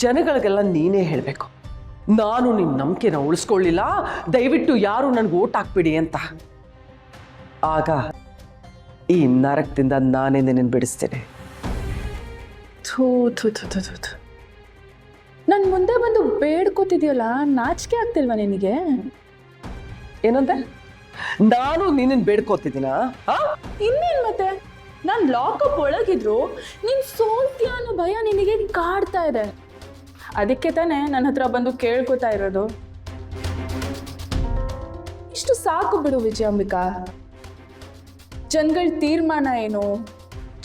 ಜನಗಳಿಗೆಲ್ಲ ನೀನೇ ಹೇಳಬೇಕು, ನಾನು ನಿನ್ನ ನಂಬಿಕೆನ ಉಳಿಸ್ಕೊಳ್ಳಿಲ್ಲ, ದಯವಿಟ್ಟು ಯಾರು ನನಗೆ ಓಟ್ ಹಾಕ್ಬಿಡಿ ಅಂತ. ಆಗ ಈ ನರಕದಿಂದ ನಾನೇ ನಿನ್ನನ್ನು ಬಿಡಿಸ್ತೇನೆ. ಥೂ ಥೂ ಥೂ ಥೂ ಥೂ. ನನ್ನ ಮುಂದೆ ಬಂದು ಬೇಡ್ಕೋತಿದ್ಯಲ್ಲ, ನಾಚಿಕೆ ಆಗ್ತಿಲ್ವಾ ನಿನಗೆ? ಏನಂತೆ? ನಾನು ನಿನ್ನನ್ನು ಬೇಡ್ಕೋತಿದ್ದೀನ? ಇನ್ನೇನು ಮತ್ತೆ? ನಾನು ಲಾಕಪ್ ಒಳಗಿದ್ರು ನೀನು ಸೋಲ್ತೀಯ ಅನ್ನೋ ಭಯ ನಿನಗೆ ಕಾಡ್ತಾ ಇದೆ. ಅದಕ್ಕೆ ತಾನೇ ನನ್ನ ಹತ್ರ ಬಂದು ಕೇಳ್ಕೊತಾ ಇರೋದು. ಇಷ್ಟು ಸಾಕು ಬಿಡು ವಿಜಯಾಂಬಿಕಾ. ಜನಗಳ ತೀರ್ಮಾನ ಏನು,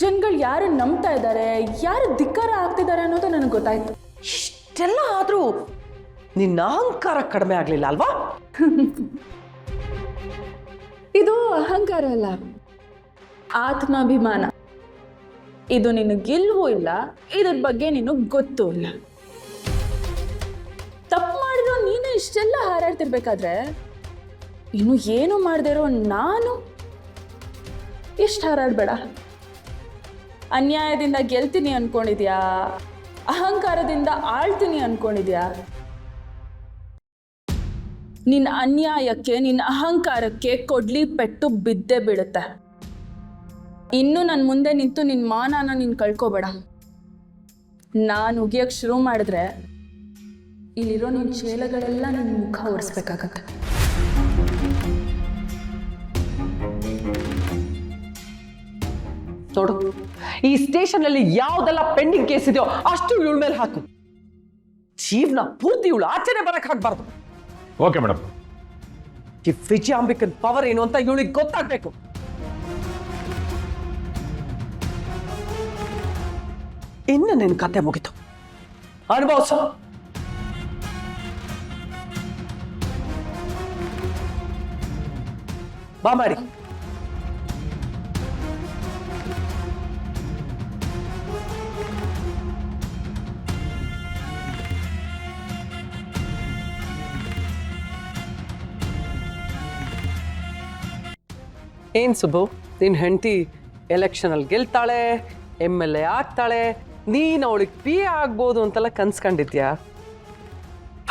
ಜನಗಳು ಯಾರು ನಂಬ್ತಾ ಇದ್ದಾರೆ, ಯಾರು ಧಿಕ್ಕಾರ ಆಗ್ತಿದ್ದಾರೆ ಅನ್ನೋದು ನನಗೆ ಗೊತ್ತಾಯ್ತು. ಇಷ್ಟೆಲ್ಲ ಆದರೂ ನಿನ್ನ ಅಹಂಕಾರ ಕಡಿಮೆ ಆಗಲಿಲ್ಲ ಅಲ್ವಾ? ಇದು ಅಹಂಕಾರ ಅಲ್ಲ, ಆತ್ಮಾಭಿಮಾನ. ಇದು ನಿನಗಿಲ್ವೂ ಇಲ್ಲ, ಇದ್ರ ಬಗ್ಗೆ ನಿನಗೆ ಗೊತ್ತೂ ಇಲ್ಲ. ತಪ್ಪು ಮಾಡಿರೋ ನೀನು ಇಷ್ಟೆಲ್ಲ ಹಾರಾಡ್ತಿರ್ಬೇಕಾದ್ರೆ ಇನ್ನು ಏನು ಮಾಡದೇ ಇರೋ ನಾನು ಎಷ್ಟು ಹಾರಾಡಬೇಡ. ಅನ್ಯಾಯದಿಂದ ಗೆಲ್ತೀನಿ ಅನ್ಕೊಂಡಿದ್ಯಾ, ಅಹಂಕಾರದಿಂದ ಆಳ್ತೀನಿ ಅನ್ಕೊಂಡಿದ್ಯಾ? ನಿನ್ನ ಅನ್ಯಾಯಕ್ಕೆ, ನಿನ್ನ ಅಹಂಕಾರಕ್ಕೆ ಕೊಡ್ಲಿ ಪೆಟ್ಟು ಬಿದ್ದೇ ಬೀಳುತ್ತೆ. ಇನ್ನು ನನ್ನ ಮುಂದೆ ನಿಂತು ನಿನ್ನ ಮಾನನ ನೀನು ಕಳ್ಕೊಬೇಡ. ನಾನು ಉಗಿಯಕ್ಕೆ ಶುರು ಮಾಡಿದ್ರೆ ಇಲ್ಲಿರೋ ನಿನ್ನ ಚೇಲಗಳೆಲ್ಲ ನಿನ್ನ ಮುಖ ಒರೆಸ್ಬೇಕಾಗತ್ತೆ. ನೋಡು, ಈ ಸ್ಟೇಷನ್ ಅಲ್ಲಿ ಯಾವುದೆಲ್ಲ ಪೆಂಡಿಂಗ್ ಕೇಸ್ ಇದೆಯೋ ಅಷ್ಟು ಇವಳ ಮೇಲೆ ಹಾಕು. ಜೀವನ ಪೂರ್ತಿ ಇವಳು ಆಚೆನೆ ಬರಕ್ ಹಾಕ್ಬಾರ್ದು. Okay madam. ಈ ವಿಜಯಾಂಬಿಕನ್ ಪವರ್ ಏನು ಅಂತ ಇವಳಿಗೆ ಗೊತ್ತಾಗ್ಬೇಕು. ಇನ್ನು ನಿನ್ನ ಕತೆ ಮುಗಿತು, ಅನುಭವಿಸು. ಬಾ ಮಾಡಿ. ಏನ್ ಸುಬ್ಬು, ನಿನ್ನ ಹೆಂಡತಿ ಎಲೆಕ್ಷನಲ್ಲಿ ಗೆಲ್ತಾಳೆ, MLA ಆಗ್ತಾಳೆ, ನೀನು ಅವಳಿಗೆ PA ಆಗ್ಬೋದು ಅಂತೆಲ್ಲ ಕನ್ಸ್ಕೊಂಡಿದ್ಯಾ?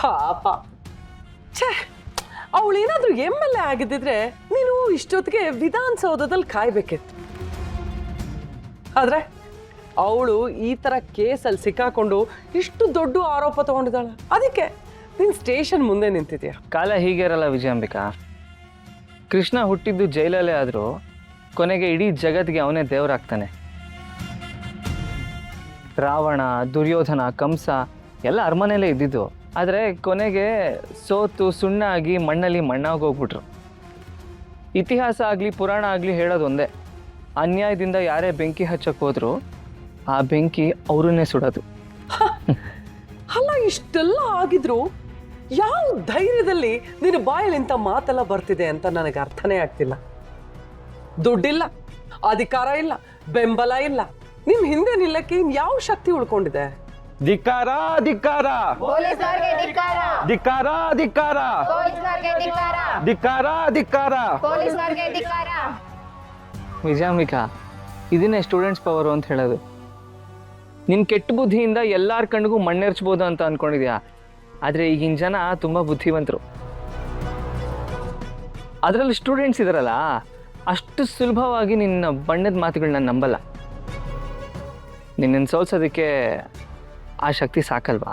ಪಾಪ, ಛೇ, ಅವಳೇನಾದ್ರೂ MLA ಆಗಿದ್ದಿದ್ರೆ ನೀನು ಇಷ್ಟೊತ್ತಿಗೆ ವಿಧಾನಸೌಧದಲ್ಲಿ ಕಾಯ್ಬೇಕಿತ್ತು. ಆದ್ರೆ ಅವಳು ಈ ಥರ ಕೇಸಲ್ಲಿ ಸಿಕ್ಕಾಕೊಂಡು ಇಷ್ಟು ದೊಡ್ಡ ಆರೋಪ ತಗೊಂಡಿದ್ದಾಳೆ. ಅದಕ್ಕೆ ನೀನು ಸ್ಟೇಷನ್ ಮುಂದೆ ನಿಂತಿದ್ಯಾ. ಕಾಲ ಹೀಗೆ ಇರಲ್ಲ ವಿಜಯಾಂಬಿಕಾ. ಕೃಷ್ಣ ಹುಟ್ಟಿದ್ದು ಜೈಲಲ್ಲೇ ಆದರೂ ಕೊನೆಗೆ ಇಡೀ ಜಗತ್ತಿಗೆ ಅವನೇ ದೇವರಾಗ್ತಾನೆ. ರಾವಣ, ದುರ್ಯೋಧನ, ಕಂಸ ಎಲ್ಲ ಅರಮನೆಯಲ್ಲೇ ಇದ್ದಿದ್ದು. ಆದರೆ ಕೊನೆಗೆ ಸೋತು ಸುಣ್ಣ ಆಗಿ ಮಣ್ಣಲ್ಲಿ ಮಣ್ಣಾಗೋಗ್ಬಿಟ್ರು. ಇತಿಹಾಸ ಆಗಲಿ ಪುರಾಣ ಆಗಲಿ ಹೇಳೋದು ಒಂದೇ, ಅನ್ಯಾಯದಿಂದ ಯಾರೇ ಬೆಂಕಿ ಹಚ್ಚಕ್ಕೆ ಹೋದ್ರು ಆ ಬೆಂಕಿ ಅವ್ರನ್ನೇ ಸುಡೋದು. ಅಲ್ಲ, ಇಷ್ಟೆಲ್ಲ ಆಗಿದ್ರು ಯಾವ ಧೈರ್ಯದಲ್ಲಿ ನಿನ್ನ ಬಾಯಲ್ಲಿ ಇಂಥ ಮಾತೆಲ್ಲ ಬರ್ತಿದೆ ಅಂತ ನನಗೆ ಅರ್ಥನೇ ಆಗ್ತಿಲ್ಲ. ದುಡ್ಡಿಲ್ಲ, ಅಧಿಕಾರ ಇಲ್ಲ, ಬೆಂಬಲ ಇಲ್ಲ, ನಿಮ್ ಹಿಂದೆ ನಿಲ್ಲಕ್ಕೆ ಯಾವ ಶಕ್ತಿ ಉಳ್ಕೊಂಡಿದೆ? ಧಿಕ್ಕಾರ ಧಿಕ್ಕಾರ ಧಿಕ್ಕಾರ ಧಿಕ್ಕಾರ ಧಿಕ್ಕಾರ ಧಿಕ್ಕಾರ. ವಿಜಯಾಂಬಿಕಾ, ಇದನ್ನೇ ಸ್ಟೂಡೆಂಟ್ಸ್ ಪವರು ಅಂತ ಹೇಳೋದು. ನಿನ್ನ ಕೆಟ್ಟ ಬುದ್ಧಿಯಿಂದ ಎಲ್ಲರ ಕಣ್ಣಿಗೂ ಮಣ್ಣೆರ್ಚ್ಬೋದು ಅಂತ ಅಂದ್ಕೊಂಡಿದ್ಯಾ. ಆದರೆ ಈಗಿನ ಜನ ತುಂಬ ಬುದ್ಧಿವಂತರು. ಅದರಲ್ಲಿ ಸ್ಟೂಡೆಂಟ್ಸ್ ಇದಾರಲ್ಲ, ಅಷ್ಟು ಸುಲಭವಾಗಿ ನಿನ್ನ ಬಣ್ಣದ ಮಾತುಗಳನ್ನ ನಂಬಲ್ಲ. ನಿನ್ನನ್ನು ಸೋಲ್ಸೋದಕ್ಕೆ ಆ ಶಕ್ತಿ ಸಾಕಲ್ವಾ?